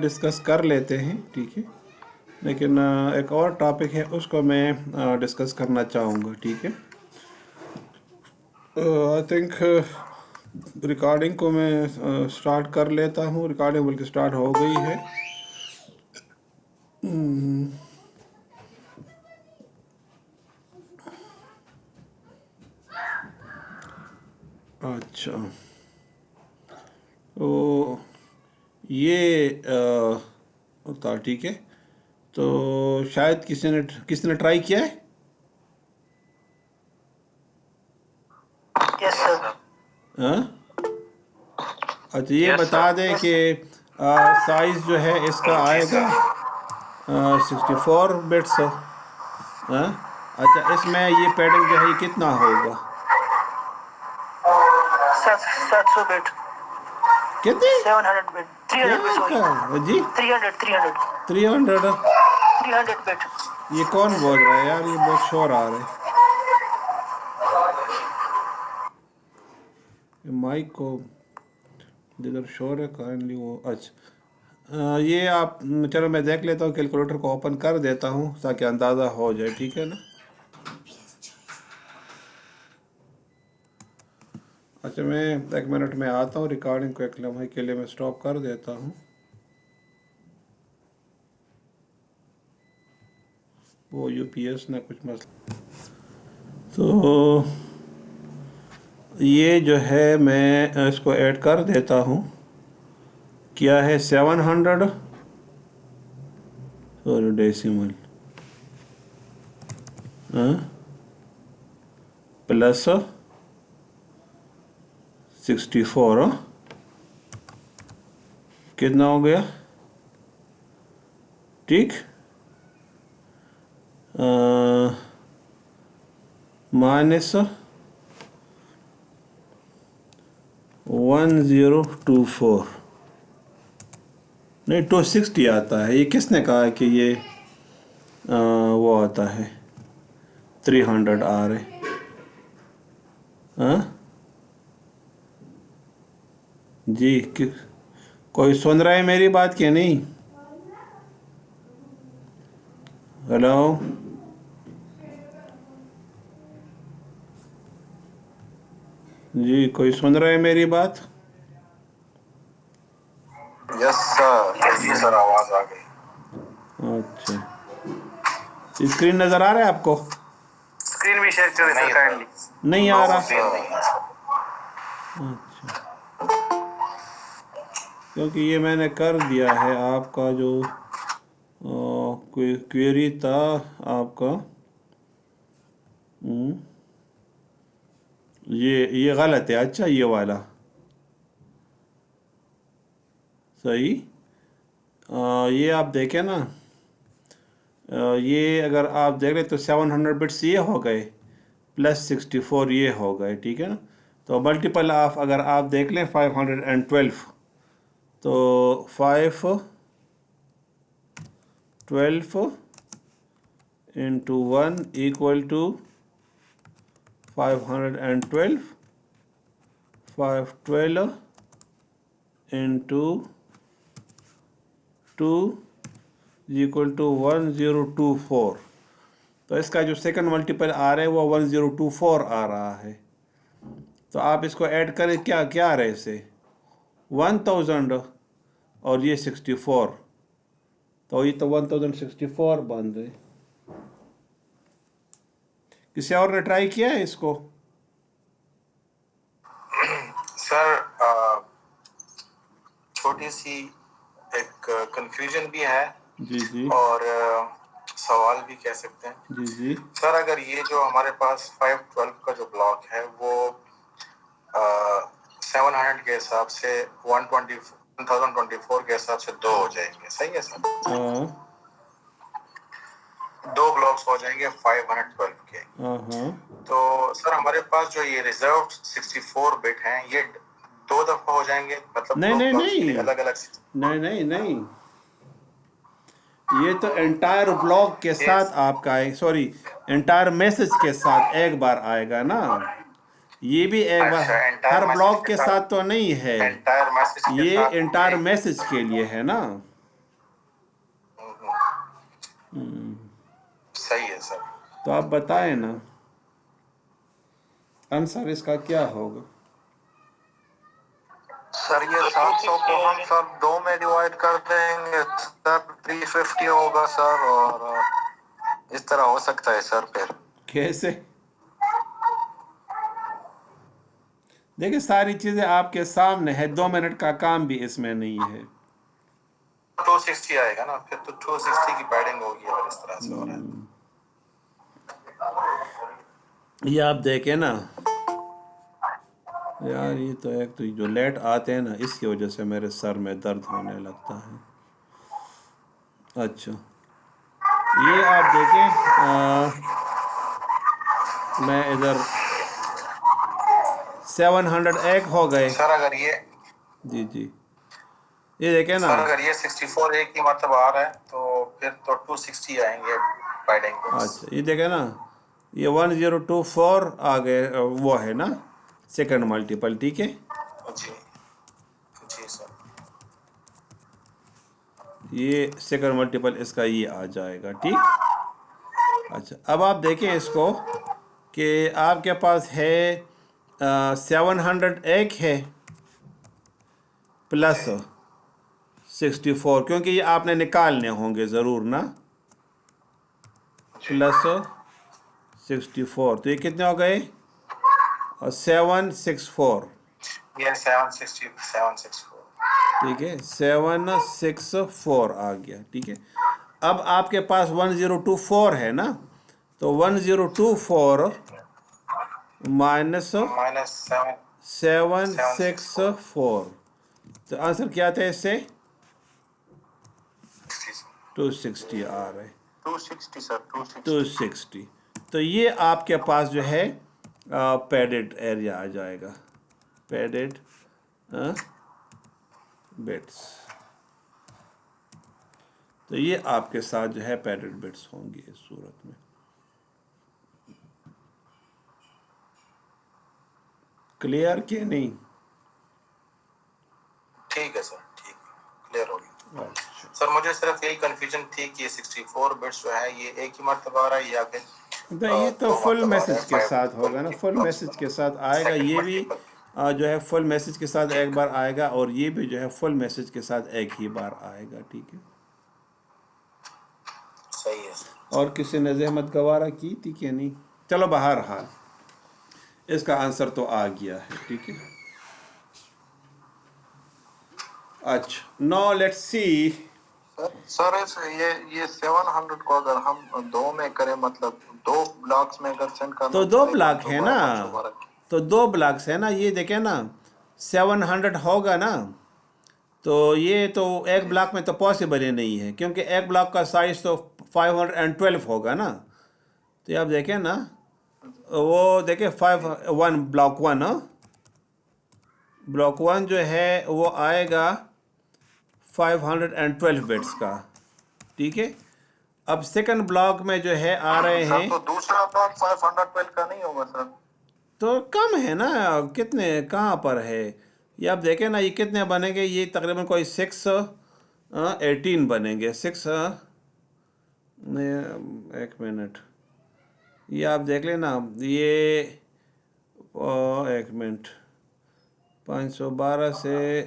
Discuss کر لیتے ہیں، ٹھیک ہے، لیکن ایک اور ٹاپک ہے اس کو میں ڈسکس کرنا چاہوں گا، ٹھیک ہے۔ آئی تھنک ریکارڈنگ کو میں سٹارٹ کر لیتا ہوں، ریکارڈنگ بلکہ سٹارٹ ہو گئی ہے۔ اچھا، تو یہ ہوتا ٹھیک ہے، تو شاید کسی نے ٹرائی کیا ہے؟ ہاں، اچھا، یہ بتا دیں کہ سائز جو ہے اس کا آئے گا 64 بٹس۔ ہاں، اچھا، اس میں یہ پیڈنگ جو ہے یہ کتنا ہوگا؟ 700 بٹ، کتنے؟ 700 بٹ، کیا 300 بٹ، کہا جی؟ 300 300 بٹ۔ یہ کون بول رہا ہے یار؟ یہ بہت شور آ رہا ہے مائک کو، جدھر شور ہے کائنڈلی وہ۔ اچھا، یہ آپ چلو میں دیکھ لیتا ہوں، کیلکولیٹر کو اوپن کر دیتا ہوں تاکہ اندازہ ہو جائے، ٹھیک ہے نا۔ اچھا، میں 1 منٹ میں آتا ہوں، ریکارڈنگ کو 1 لمحے کے لیے میں سٹاپ کر دیتا ہوں۔ وہ یو پی ایس نے کچھ مسئلہ، تو یہ جو ہے میں اس کو ایڈ کر دیتا ہوں۔ کیا ہے 700 سوری ڈیسیمل پلس 64 کتنا ہو گیا؟ ٹھیک، مائنس 1024 نہیں 260 آتا ہے۔ یہ کس نے کہا کہ یہ وہ آتا ہے 300 آ رہے؟ ہاں جی، کوئی سن رہا ہے میری بات کہ نہیں؟ ہیلو، جی کوئی سن رہا ہے میری بات؟ یس سر، آواز آ گئی۔ اچھا، اسکرین نظر آ رہا ہے آپ کو؟ اسکرین بھی شیئر کریں سر کائنڈلی۔ نہیں آ رہا؟ اچھا، کیونکہ یہ میں نے کر دیا ہے آپ کا جو کوئی کوئری تھا آپ کا، یہ غلط ہے۔ اچھا، یہ والا صحیح، یہ آپ دیکھیں نا، یہ اگر آپ دیکھ لیں تو 700 بٹس یہ ہو گئے پلس 64 یہ ہو گئے، ٹھیک ہے نا۔ تو ملٹیپل آف اگر آپ دیکھ لیں 512، تو 512 into 1 equal to 512 512 into 2 equal to 1024۔ تو اس کا جو سیکنڈ ملٹیپل آ رہا ہے وہ 1024 آ رہا ہے۔ تو آپ اس کو ایڈ کریں، کیا آ رہا ہے اسے 1000 اور یہ 64، تو یہ تو 1064 بن گئے۔ کسی اور نے ٹرائی کیا ہے اس کو؟ سر چھوٹی سی ایک کنفیوژن بھی ہے جی جی اور سوال بھی کہہ سکتے ہیں جی جی سر۔ اگر یہ جو ہمارے پاس 512 کا جو بلاک ہے وہ 700 کے حساب سے 1024 کے حساب سے 2 ہو جائیں گے، صحیح ہے سر؟ ہاں 2 بلاکس ہو جائیں گے 512 کے۔ ہاں تو سر ہمارے پاس جو یہ ریزروڈ 64 بٹ ہیں یہ 2 دفعہ ہو جائیں گے، مطلب نہیں 2 نہیں بلاکس کے لیے نہیں الگ الگ؟ نہیں، یہ تو انٹائر بلاک کے ساتھ آپ کا سوری انٹائر میسج کے ساتھ ایک بار آئے گا نا۔ یہ بھی ایک بار اچھا انٹائر ہر میسج بلاک کے کے ساتھ، ساتھ تو نہیں ہے، انٹائر میسج کے یہ ساتھ انٹائر میسج کے لیے ہے نا. صحیح ہے سر. تو آپ بتائیں نا آنسر اس کا کیا ہوگا؟ سر یہ 700 کو ہم سر 2 میں ڈیوائڈ کر دیں گے سر 350 ہوگا سر، اور اس طرح ہو سکتا ہے سر. پھر کیسے؟ دیکھیں ساری چیزیں آپ کے سامنے ہے، 2 منٹ کا کام بھی اس میں نہیں ہے. 260 آئے گا نا، پھر تو 260 کی پیڈنگ ہوگی اگر اس طرح سے ہو رہا ہے. یہ آپ دیکھیں نا یار، یہ تو ایک تو جو لیٹ آتے ہیں نا اس کی وجہ سے میرے سر میں درد ہونے لگتا ہے. اچھا یہ آپ دیکھیں میں ادھر 700 ایک ہو گئے. سر اگر یہ جی یہ دیکھیں نا. سر اگر یہ 64 ایک ہی مرتبہ آ رہا ہے تو پھر تو 260 آئیں گے پیڈنگ. اچھا یہ دیکھیں نا، یہ 1024 آ گئے، وہ ہے نا سیکنڈ ملٹیپل. ٹھیک ہے جی جی سر. یہ سیکنڈ ملٹیپل اس کا یہ آ جائے گا. ٹھیک. اچھا اب آپ دیکھیں اس کو کہ آپ کے پاس ہے 700 ایک ہے پلس 64، کیونکہ یہ آپ نے نکالنے ہوں گے ضرور نا، پلس 64 تو یہ کتنے ہو گئے؟ 764. یہ 764. ٹھیک ہے 764 آ گیا. ٹھیک ہے اب آپ کے پاس 1024 ہے نا، تو 1024 مائنس مائنس 764 تو آنسر کیا تھا اس سے؟ 260 آ رہے. 260 سر 260 تو یہ آپ کے پاس جو ہے پیڈڈ ایریا آ جائے گا، پیڈڈ بٹس. تو یہ آپ کے ساتھ جو ہے پیڈڈ بٹس ہوں گی اس صورت میں. کلیئر کہ نہیں؟ ٹھیک ہے سر، ٹھیک ہے، کلیئر ہو گیا. اچھا سر مجھے صرف یہی کنفیوژن تھی کہ یہ 64 بٹس جو ہے یہ ایک ہی مرتبہ آ رہا ہے یا پھر یہ تو 2 فل مرتبہ آ رہا میسج کے ہے ساتھ 5 ہوگا نا، فل میسج کے ساتھ آئے گا. یہ بھی جو ہے فل میسج کے ساتھ ایک بار آئے گا، اور یہ بھی جو ہے فل میسج کے ساتھ ایک ہی بار آئے گا. ٹھیک ہے. صحیح ہے. اور کسی نے زحمت گوارہ کی تھی کہ نہیں؟ چلو بہرحال اس کا آنسر تو آ گیا ہے. ٹھیک ہے. اچھا نو لیٹس سی. سر یہ 700 کو اگر ہم 2 میں کریں، مطلب 2 بلاکس میں اگر سینڈ کرنا تو 2 پڑے گا بلاک تو ہے نا، 1212 تو 2 بلاکس ہے نا. یہ دیکھیں نا 700 ہوگا نا، تو یہ تو ایک بلاک میں تو پاسبل ہی نہیں ہے، کیونکہ ایک بلاک کا سائز تو 512 ہوگا نا. تو یہ آپ دیکھیں نا، وہ دیکھیں 1 بلاک 1 بلاک 1 جو ہے وہ آئے گا 512 بٹس کا. ٹھیک ہے. اب سیکنڈ بلاک میں جو ہے آ رہے ہیں، سر تو دوسرا بلاک 512 کا نہیں ہوگا سر؟ تو کم ہے نا. کتنے کہاں پر ہے یہ آپ دیکھیں نا، یہ کتنے بنیں گے؟ یہ تقریباً کوئی 618 بنیں گے. 6 ایک منٹ، یہ آپ دیکھ لیں نا، یہ ایک منٹ 512 سے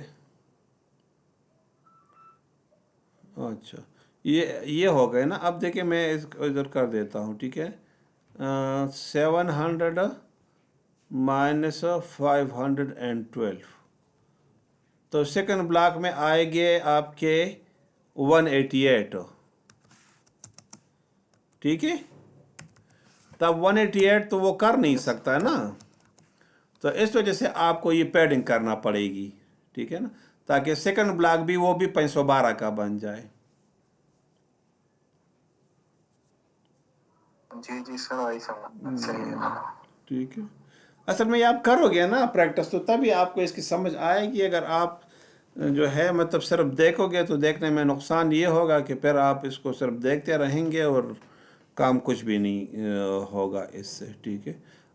اچھا یہ ہو گئے نا. اب دیکھیں میں اس کو ادھر کر دیتا ہوں. ٹھیک ہے 700 مائنس 512 تو سیکنڈ بلاک میں آئے گے آپ کے 188. ٹھیک ہے. تب 188 تو وہ کر نہیں سکتا نا، تو اس وجہ سے آپ کو یہ پیڈنگ کرنا پڑے گی. ٹھیک ہے نا، تاکہ سیکنڈ بلاک بھی وہ بھی 512 کا بن جائے. جی سر آئی سمجھ. صحیح ہے. ٹھیک ہے. اصل میں یہ آپ کرو گے نا پریکٹس، تو تبھی آپ کو اس کی سمجھ آئے گی. اگر آپ جو ہے مطلب صرف دیکھو گے تو دیکھنے میں نقصان یہ ہوگا کہ پھر آپ اس کو صرف دیکھتے رہیں گے اور کام کچھ بھی نہیں ہوگا اس سے. ٹھیک ہے.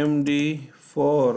MD4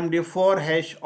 MD4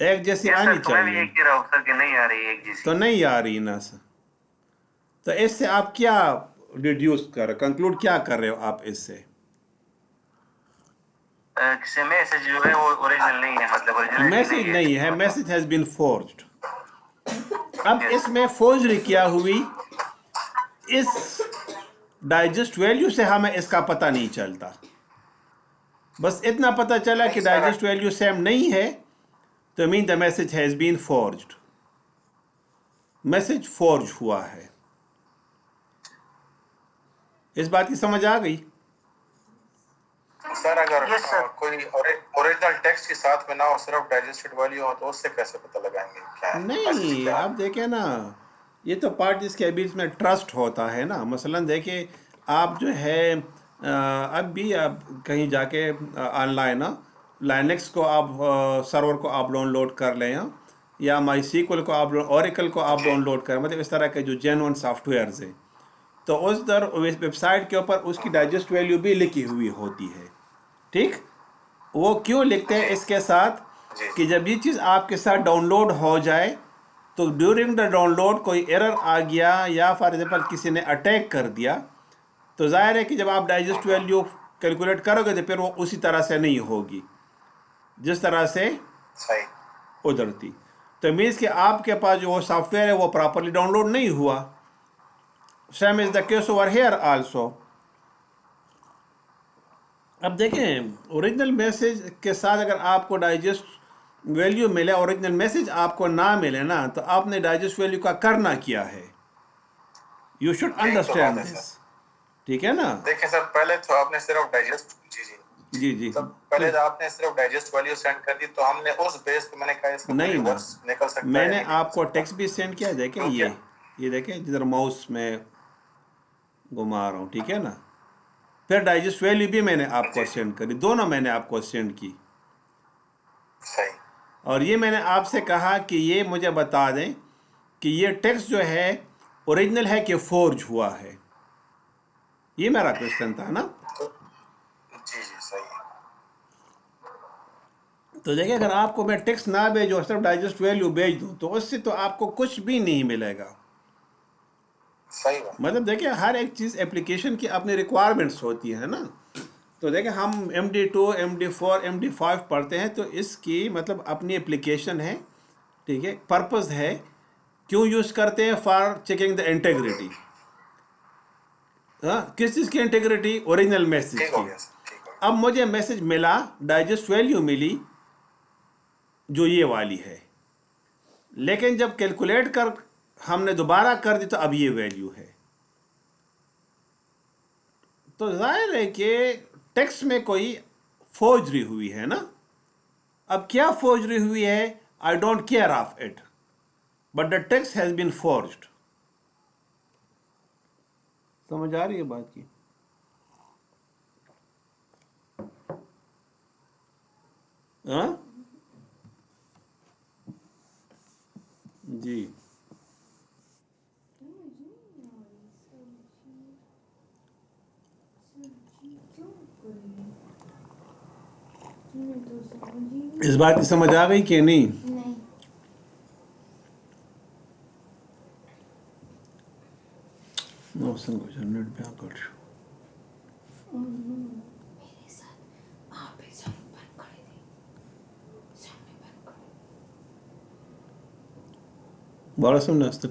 ایک جیسی Yes, آنی sir, تو میں بھی چاہیے، یہ کہہ رہا ہوں سر کہ نہیں آ رہی ایک تو جیسی. نہیں آ رہی نا سر. تو اس سے آپ کیا ریڈیوس کر رہے، کنکلوڈ کیا کر رہے ہو آپ اس سے؟ کسی میسج جو ہے وہ اوریجنل نہیں ہے، مطلب اوریجنل میسج نہیں ہے، میسج ہیز بین فورجڈ. اب اس میں فورجری کیا ہوئی، اس ڈائجسٹ ویلیو سے ہمیں اس کا پتہ نہیں چلتا، بس اتنا پتہ چلا کہ نہیں سر، ڈائجسٹ ویلیو سیم نہیں ہے تو mean the message has been forged. Message forge ہوا ہے. اس بات کی سمجھ آ گئی؟ سر اگر Yes, sir. کوئی اوریجنل ٹیکسٹ کے ساتھ میں نہ ہو، صرف ڈائجسٹڈ ویلیو ہو، تو اس سے کیسے پتہ لگائیں گے کیا ہے میسج نہیں، کیا ہے؟ اب دیکھیں نا، یہ تو پارٹیز کے بیچ میں ٹرسٹ ہوتا ہے نا. مثلا دیکھیں آپ جو ہے اب بھی آپ کہیں جا کے آن لائن لائنکس کو آپ سرور کو آپ ڈاؤن لوڈ کر لیں، یا مائی سیکول کو آپ اوریکل کو آپ جی ڈاؤن لوڈ کریں، مطلب اس طرح کے جو جینون سافٹ ویئرز ہیں، تو اس ویب سائٹ کے اوپر اس کی ڈائجسٹ ویلیو بھی لکھی ہوئی ہوتی ہے. ٹھیک، وہ کیوں لکھتے ہیں جی اس کے ساتھ جی کہ جب یہ چیز آپ کے ساتھ ڈاؤن لوڈ ہو جائے تو ڈیورنگ دا ڈاؤن لوڈ کوئی ایرر آ گیا یا فار ایگزامپل کسی نے اٹیک کر دیا، تو ظاہر ہے کہ جب آپ ڈائجسٹ ویلیو کیلکولیٹ کرو گے تو پھر وہ اسی طرح سے نہیں ہوگی جس طرح سے صحیح. ادھر تھی. تو مینس کہ آپ کے پاس جو وہ سافٹ ویئر ہے وہ پراپرلی ڈاؤن لوڈ نہیں ہوا. Same is the case over here also. اب دیکھیں اوریجنل میسج کے ساتھ اگر آپ کو ڈائجسٹ ویلیو ملے، اوریجنل میسج آپ کو نہ ملے نا، تو آپ نے ڈائجسٹ ویلیو کا کرنا کیا ہے. یو شوڈ یہی تو بات انڈرسٹینڈ ہے دس. سر. ٹھیک ہے نا؟ دیکھیں سر، پہلے تو آپ نے صرف ڈائجسٹ جی جی تو پہلے آپ نے صرف ڈائجسٹ ویلیو سینڈ کر دی، تو ہم نے اس بیس پہ میں نے کہا اس کا کوئی نہیں نا، ریورس نکل سکتا میں ہے یا نے نہیں نکل آپ کو سکتا، ٹیکسٹ بھی سینڈ کیا. دیکھیں کیونکہ یہ دیکھیں جدھر ماؤس میں گھما رہا ہوں، ٹھیک ہے نا. پھر ڈائجسٹ ویلیو بھی میں نے آپ کو جی جی سینڈ کری، دونوں میں نے آپ کو سینڈ کی. صحیح. اور یہ میں نے آپ سے کہا کہ یہ مجھے بتا دیں کہ یہ ٹیکسٹ جو ہے اوریجنل ہے کہ فورج ہوا ہے. یہ میرا کوشچن تھا نا. تو جی جی صحیح ہے. تو دیکھیں اگر آپ کو میں ٹیکسٹ نہ بھیجوں، صرف ڈائجسٹ ویلیو بھیج دوں، تو اس سے تو آپ کو کچھ بھی نہیں ملے گا. صحیح بات. مطلب دیکھیں ہر ایک چیز اپلیکیشن کی اپنی ریکوائرمنٹس ہوتی ہے نا. تو دیکھیں ہم MD2 MD4 MD5 پڑھتے ہیں، تو اس کی مطلب اپنی اپلیکیشن ہے. ٹھیک ہے، پرپز ہے کیوں یوز کرتے ہیں، فار چیکنگ دا انٹیگریٹی. ہاں، کس چیز کی انٹیگریٹی؟ اوریجنل میسج ٹھیک ہو کی. گیا سر، ٹھیک ہو گیا. اب مجھے میسج ملا، ڈائجسٹ ویلیو ملی جو یہ والی ہے، لیکن جب کیلکولیٹ کر ہم نے دوبارہ کر دی تو اب یہ ویلیو ہے. تو ظاہر ہے کہ ٹیکسٹ میں کوئی فوجری ہوئی ہے نا. اب کیا فوجری ہوئی ہے؟ I don't care of it, but the text has been forged. سمجھ آ رہی ہے بات کی؟ ہاں جی. اس بات کی سمجھ آ گئی کہ نہیں؟ نیٹ پہ کر بڑا سن ناست.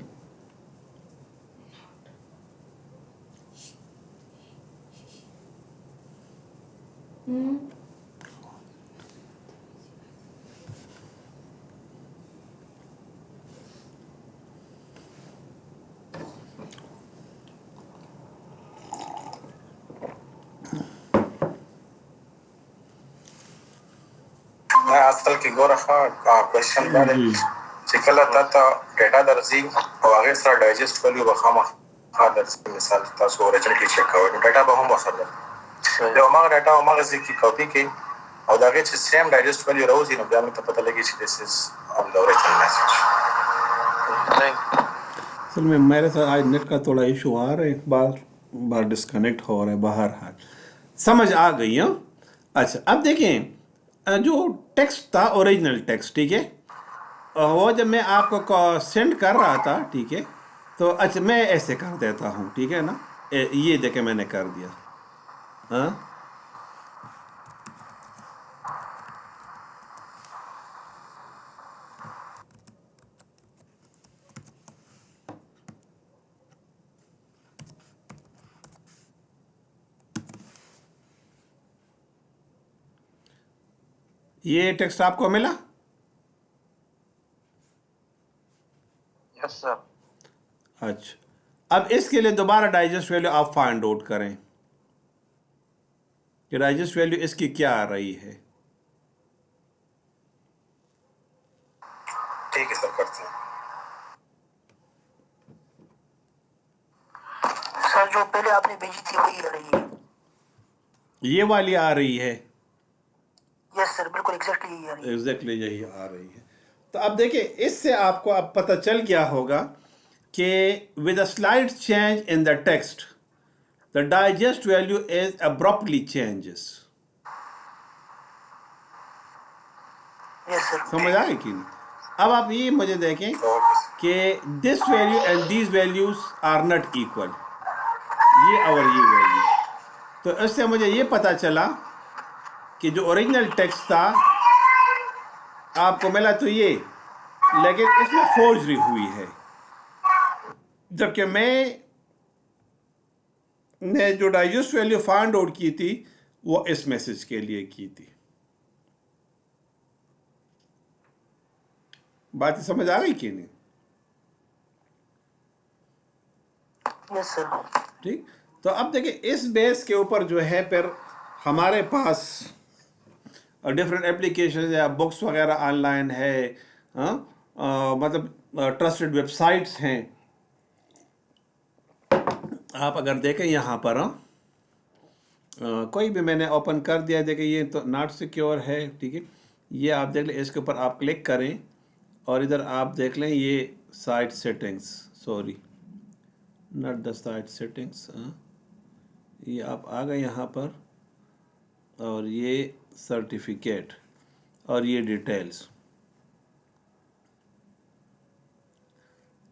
میں اصل کې ګوره ښه کوېشن دا دی جی چې کله تا ته ډیټا درځي او هغې سره ډایجسټ ویلیو به خامخا درځي. مثال تاسو اوریجنل کې چک کوئ نو ډیټا به هم ورسره درځي. د هماغه ډیټا هماغه ځای کې کاپي کړئ او د هغې چې سیم ډایجسټ ویلیو راوځي نو بیا موږ ته پته لګي چې دس از آن د اوریجنل میسج. اصل میں میرے ساتھ آج نیٹ کا تھوڑا ایشو آ رہا ہے، بار بار ڈسکنیکٹ ہو رہا ہے. بہرحال سمجھ آ گئی. ہاں اچھا، اب دیکھیں جو ٹیکسٹ تھا اوریجنل ٹیکسٹ، ٹھیک ہے، وہ جب میں آپ کو سینڈ کر رہا تھا، ٹھیک ہے، تو اچھا میں ایسے کر دیتا ہوں، ٹھیک ہے نا، یہ دیکھیں میں نے کر دیا. ہاں یہ ٹیکسٹ آپ کو ملا؟ یس سر. اچھا، اب اس کے لیے دوبارہ ڈائجسٹ ویلیو آپ فائنڈ آؤٹ کریں کہ ڈائجسٹ ویلیو اس کی کیا آ رہی ہے. ٹھیک ہے سر، کرتے ہیں. سر جو پہلے آپ نے بھیجی تھی وہی آ رہی ہے. یہ والی آ رہی ہے، یس سر، بالکل ایگزیکٹلی یہی آ رہی ہے. ایگزیکٹلی یہی آ رہی ہے. تو اب دیکھیں اس سے آپ کو اب پتہ چل گیا ہوگا کہ with a slight change in the text the digest value is abruptly changes. یس سر. سمجھ آئے کہ نہیں؟ اب آپ یہ مجھے دیکھیں اوکے سر. کہ this value and these values are not equal. یہ اور یہ ویلیو، تو اس سے مجھے یہ پتا چلا کہ جو اوریجنل ٹیکسٹ تھا آپ کو ملا تو یہ، لیکن اس میں فورجری ہوئی ہے، جبکہ میں نے جو ڈائجسٹ ویلیو فائنڈ آؤٹ کی تھی وہ اس میسج کے لیے کی تھی. بات سمجھ آ گئی کہ نہیں؟ یس سر. ٹھیک. تو اب دیکھیں اس بیس کے اوپر جو ہے پھر ہمارے پاس ڈفرینٹ اپلیکیشنز یا بکس وغیرہ آن لائن ہے، مطلب ٹرسٹڈ ویب سائٹس ہیں. آپ اگر دیکھیں یہاں پر کوئی بھی میں نے اوپن کر دیا، دیکھیں یہ تو ناٹ سیکیور ہے، ٹھیک ہے. یہ آپ دیکھ لیں، اس کے اوپر آپ کلک کریں اور ادھر آپ دیکھ لیں یہ site settings, sorry not the site settings, یہ آپ آ گئے یہاں پر اور یہ سرٹیفکیٹ اور یہ ڈیٹیلز.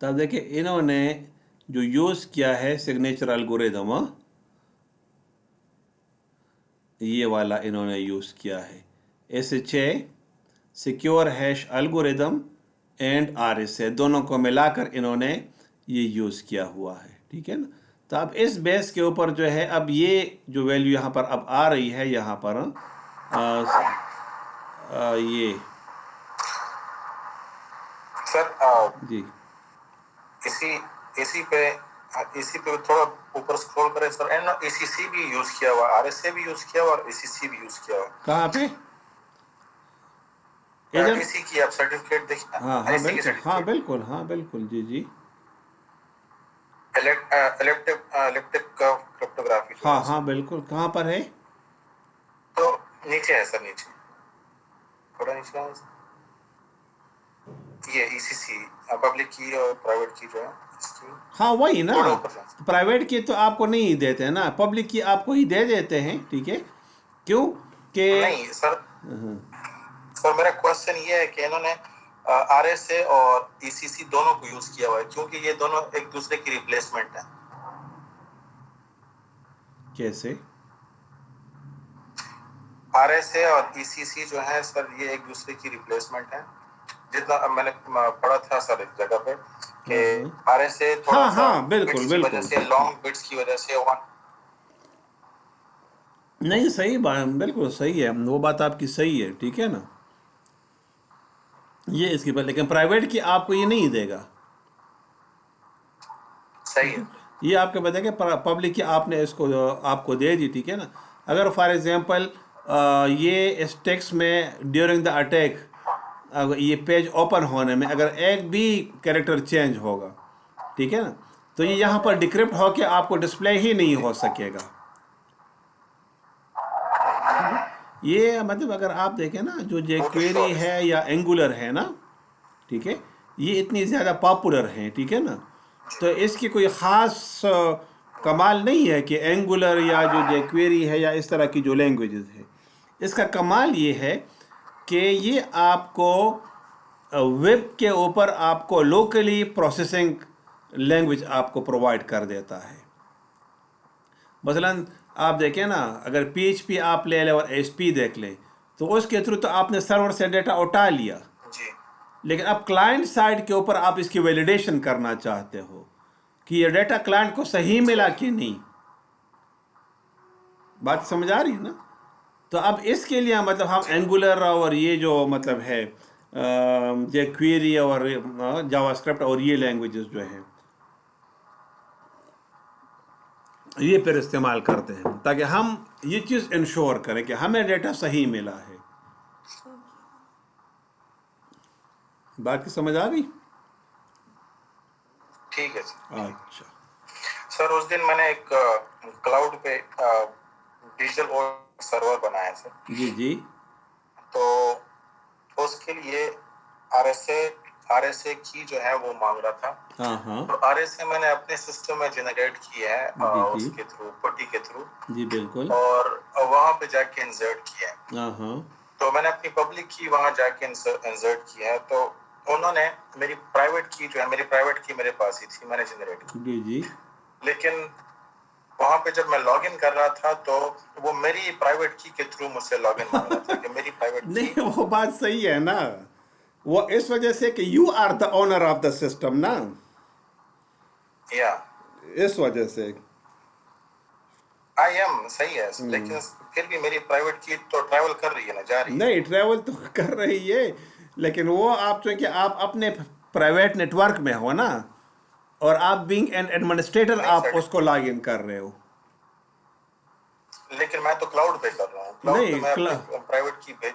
تب دیکھیں انہوں نے جو یوز کیا ہے سگنیچر الگوریدم، یہ والا انہوں نے یوز کیا ہے، SHA secure hash algorithm and RSA، دونوں کو ملا کر انہوں نے یہ یوز کیا ہوا ہے، ٹھیک ہے نا. تو اب اس بیس کے اوپر جو ہے اب یہ جو ویلیو یہاں پر اب آ رہی ہے یہاں پر یہ سر جی اسی پہ تھوڑا اوپر اسکرول کریں سر. اینڈ ECC بھی یوز کیا ہوا، RSA بھی یوز کیا ہوا اور ECC بھی یوز کیا ہوا. کہاں پہ؟ EC کی آپ سرٹیفکیٹ دیکھیں. ہاں بالکل، ہاں بالکل، ہاں بالکل، جی جی الیپٹک کرپٹوگرافی. ہاں بالکل. کہاں پر ہے؟ تو نیچے ہے سر، نیچے تھوڑا نیچے ہے یہ ECC پبلک کی اور پرائیویٹ کی جو ہے اس کی. ہاں وہی نا، تھوڑا اوپر جائیں. پرائیویٹ کی تو آپ کو نہیں دیتے ہیں نا، پبلک کی آپ کو ہی دے دیتے ہیں، ٹھیک ہے. کیوں کہ نہیں سر میرا کوشچن یہ ہے کہ انہوں نے RSA اور ECC دونوں کو یوز کیا ہوا ہے کیونکہ یہ دونوں ایک دوسرے کی ریپلیسمنٹ ہیں. کیسے؟ RSA اور ECC جو ہے سر یہ ایک دوسرے کی ریپلیسمنٹ ہیں. جتنا میں نے پڑھا تھا سر ایک جگہ پہ کہ RSA تھوڑا سا بالکل بٹس کی وجہ سے، لانگ بٹس کی وجہ سے نہیں صحیح بات، بالکل صحیح ہے، وہ بات آپ کی صحیح ہے، ٹھیک ہے نا. یہ اس کی بات، لیکن پرائیویٹ کی آپ کو یہ نہیں دے گا. صحیح ہے. یہ آپ کے بتا کہ پبلک کی آپ نے اس کو آپ کو دے دی، ٹھیک ہے نا. اگر فار ایگزامپل یہ اس ٹیکسٹ میں ڈیورنگ دا اٹیک یہ پیج اوپن ہونے میں اگر ایک بھی کریکٹر چینج ہوگا، ٹھیک ہے نا، تو یہ یہاں پر ڈیکرپٹ ہو کے آپ کو ڈسپلے ہی نہیں ہو سکے گا. یہ مطلب اگر آپ دیکھیں نا جو جیکویری ہے یا اینگولر ہے نا، ٹھیک ہے، یہ اتنی زیادہ پاپولر ہیں، ٹھیک ہے نا. تو اس کی کوئی خاص کمال نہیں ہے کہ اینگولر یا جو جیکویری ہے یا اس طرح کی جو لینگویجز ہے. اس کا کمال یہ ہے کہ یہ آپ کو ویب کے اوپر آپ کو لوکلی پروسیسنگ لینگویج آپ کو پرووائڈ کر دیتا ہے. مثلا آپ دیکھیں نا، اگر پی ایچ پی آپ لے لیں اور ایس پی دیکھ لیں تو اس کے تھرو تو آپ نے سرور سے ڈیٹا اٹھا لیا، جی لیکن اب کلائنٹ سائڈ کے اوپر آپ اس کی ویلیڈیشن کرنا چاہتے ہو کہ یہ ڈیٹا کلائنٹ کو صحیح ملا کہ نہیں. بات سمجھ آ رہی ہے نا؟ تو اب اس کے لیے مطلب ہم اینگولر اور یہ جو مطلب ہے یہ کویری اور جاوا اسکرپٹ اور یہ لینگویجز جو ہیں یہ پھر استعمال کرتے ہیں تاکہ ہم یہ چیز انشور کریں کہ ہمیں ڈیٹا صحیح ملا ہے. بات کی سمجھ آ گئی؟ ٹھیک ہے سر. اچھا. سر اس دن میں نے ایک کلاؤڈ پہ ڈیجیٹل سرور بنایا سر. جی جی. تو اس کے لیے آر ایس اے کی جو ہے وہ مانگ رہا تھا. ہاں ہاں. تو آر ایس اے میں نے اپنے سسٹم میں جنریٹ کیا ہے جی اس جی کے تھرو پٹی کے تھرو. جی بالکل. اور وہاں پہ جا کے انسرٹ کیا ہے. ہاں ہاں. تو میں نے اپنی پبلک کی وہاں جا کے انسرٹ کیا ہے. تو انہوں نے میری پرائیویٹ کی جو ہے، میری پرائیویٹ کی میرے پاس ہی تھی، میں نے جنریٹ کی. جی جی. لیکن وہاں پہ جب میں لاگ ان کر رہا تھا تو وہ میری پرائیویٹ کی کے تھرو مجھ سے لاگ ان مانگ رہا تھا کہ میری پرائیویٹ کی. نہیں وہ بات صحیح ہے نا، وہ اس وجہ سے کہ you are the owner of the system نا، یا اس وجہ سے. آئی ایم صحیح ہے، لیکن پھر بھی میری پرائیویٹ کی تو ٹریول کر رہی ہے نا، جا رہی ہے. نہیں ٹریول تو کر رہی ہے، لیکن وہ آپ چونکہ آپ اپنے پرائیویٹ نیٹ ورک میں ہو نا، اور آپ بینگ این ایڈمنسٹریٹر نہیں آپ سر، اس کو لاگ ان کر رہے ہو. لیکن میں تو کلاؤڈ پہ کر رہا ہوں. کلاؤڈ پہ میں اپنی پرائیویٹ کی پہ.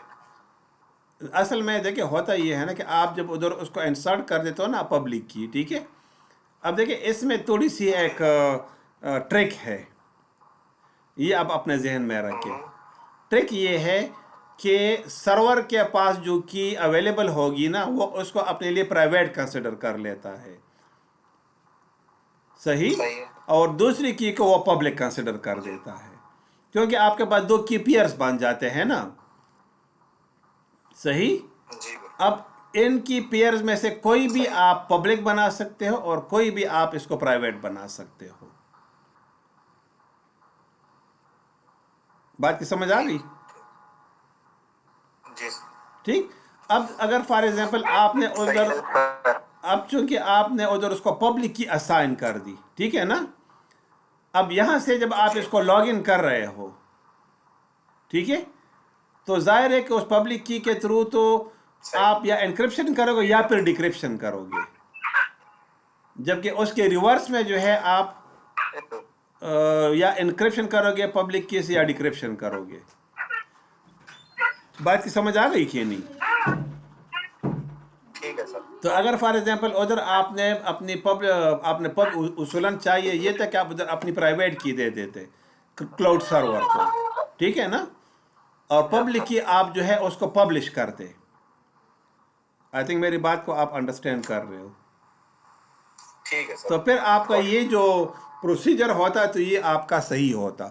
اصل میں دیکھیں ہوتا یہ ہے نا کہ آپ جب ادھر اس کو انسرٹ کر دیتے ہو نا پبلک کی، ٹھیک ہے، اب دیکھیں اس میں تھوڑی سی ایک ٹرک ہے، یہ آپ اپنے ذہن میں رکھیں. ٹرک یہ ہے کہ سرور کے پاس جو کی اویلیبل ہوگی نا وہ اس کو اپنے لیے پرائیویٹ کنسیڈر کر لیتا ہے، صحیح، اور دوسری کی کو وہ پبلک کنسیڈر کر دیتا ہے، کیونکہ آپ کے پاس دو کی پیئرز بن جاتے ہیں نا، صحیح. جی اب ان کی پیئرز میں سے کوئی بھی آپ پبلک بنا سکتے ہو اور کوئی بھی آپ اس کو پرائیویٹ بنا سکتے ہو. بات کی سمجھ آ گئی؟ جی ٹھیک. اب اگر فار ایگزامپل آپ نے ادھر، اب چونکہ آپ نے ادھر اس کو پبلک کی اسائن کر دی، ٹھیک ہے نا، اب یہاں سے جب آپ اس کو لاگ ان کر رہے ہو، ٹھیک ہے، تو ظاہر ہے کہ اس پبلک کی کے تھرو تو آپ یا انکرپشن کرو گے یا پھر ڈیکرپشن کرو گے، جبکہ اس کے ریورس میں جو ہے آپ یا انکرپشن کرو گے پبلک کی سے یا ڈیکرپشن کرو گے. بات کی سمجھ آ گئی کہ نہیں؟ ٹھیک ہے سر. تو اگر فار ایگزامپل ادھر آپ نے اپنی اصولاً چاہیے یہ تھا کہ آپ ادھر اپنی پرائیویٹ کی دے دیتے کلاؤڈ سرور کو، ٹھیک ہے نا، اور پبلک کی آپ جو ہے اس کو پبلش کرتے. آئی تھنک میری بات کو آپ انڈرسٹینڈ کر رہے ہو. ٹھیک ہے سر. تو پھر آپ کا یہ جو پروسیجر ہوتا تو یہ آپ کا صحیح ہوتا.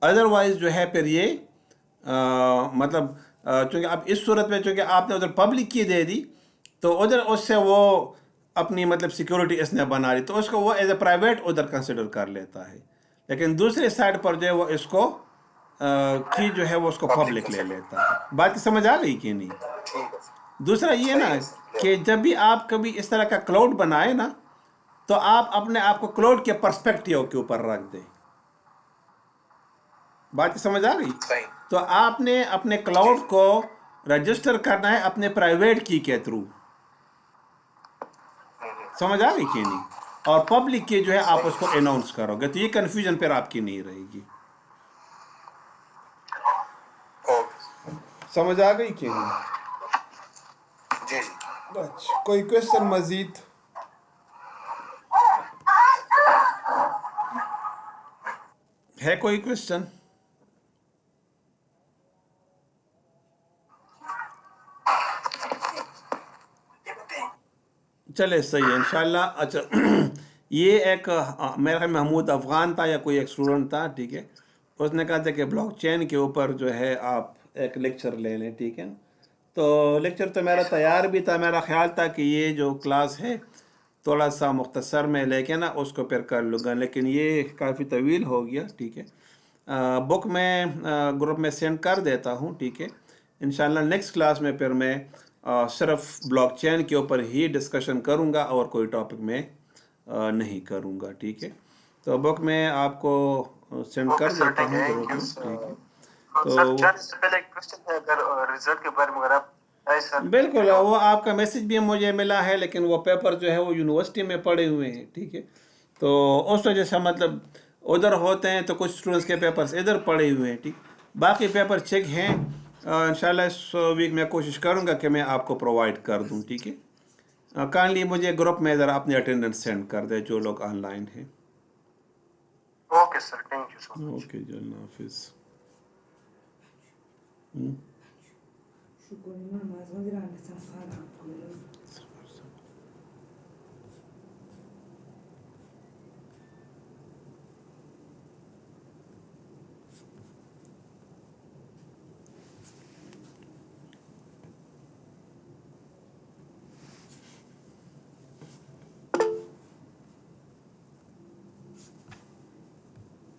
ادروائز جو ہے پھر یہ مطلب چونکہ اب اس صورت میں چونکہ آپ نے ادھر پبلک کی دے دی تو ادھر اس سے وہ اپنی مطلب سیکورٹی اس نے بنا لی تو اس کو وہ ایز اے پرائیویٹ ادھر کنسیڈر کر لیتا ہے، لیکن دوسرے سائڈ پر جو ہے وہ اس کو کی جو ہے وہ اس کو پبلک لے لیتا ہے. بات کی سمجھ آ گئی کہ نہیں؟ ٹھیک ہے سر. دوسرا یہ نا کہ جب بھی آپ کبھی اس طرح کا کلاؤڈ بنائے نا تو آپ اپنے آپ کو کلاؤڈ کے پرسپیکٹیو کے اوپر رکھ دیں. بات کی سمجھ آ گئی؟ صحیح. تو آپ نے اپنے کلاؤڈ کو رجسٹر کرنا ہے اپنے پرائیویٹ کی کے تھرو. سمجھ آ گئی کہ نہیں؟ اور پبلک کی جو ہے آپ اس کو اناؤنس کرو گے تو یہ کنفیوژن پھر آپ کی نہیں رہے گی. اوکے. سمجھ آ گئی کہ نہیں؟ جی جی. اچھا، کوئی کوشچن مزید؟ ہے کوئی کوشچن؟ چلے صحیح ہے انشاءاللہ. اچھا یہ ایک میرا خیال محمود افغان تھا یا کوئی ایک اسٹوڈنٹ تھا, ٹھیک ہے, اس نے کہا تھا کہ بلاک چین کے اوپر جو ہے آپ ایک لیکچر لے لیں, ٹھیک ہے. تو لیکچر تو میرا تیار بھی تھا, میرا خیال تھا کہ یہ جو کلاس ہے تھوڑا سا مختصر میں لے کے نا اس کو پھر کر لوں گا, لیکن یہ کافی طویل ہو گیا, ٹھیک ہے. بک میں گروپ میں سینڈ کر دیتا ہوں, ٹھیک ہے. انشاءاللہ نیکسٹ کلاس میں پھر میں صرف بلاک چین کے اوپر ہی ڈسکشن کروں گا اور کوئی ٹاپک میں نہیں کروں گا, ٹھیک ہے. تو بک میں آپ کو سینڈ کر دیتا ہوں گروپ میں, ٹھیک ہے. تو سر جانے سے پہلے ایک کوشچن ہے, اگر ریزلٹ کے بارے میں اگر آپ بالکل, وہ آپ کا میسج بھی مجھے ملا ہے, لیکن وہ پیپر جو ہے وہ یونیورسٹی میں پڑے ہوئے ہیں, ٹھیک ہے. تو اس وجہ سے مطلب ادھر ہوتے ہیں تو کچھ اسٹوڈنٹس کے پیپرس ادھر پڑے ہوئے ہیں, ٹھیک. باقی پیپر چیک ہیں, انشاءاللہ اس ویک میں کوشش کروں گا کہ میں آپ کو پرووائڈ کر دوں, ٹھیک ہے. کائنڈلی مجھے گروپ میں ذرا اپنی اٹینڈنس سینڈ کر دے جو لوگ آن لائن ہیں. Okay sir, thank you so much. Okay جی, اللہ حافظ. شکر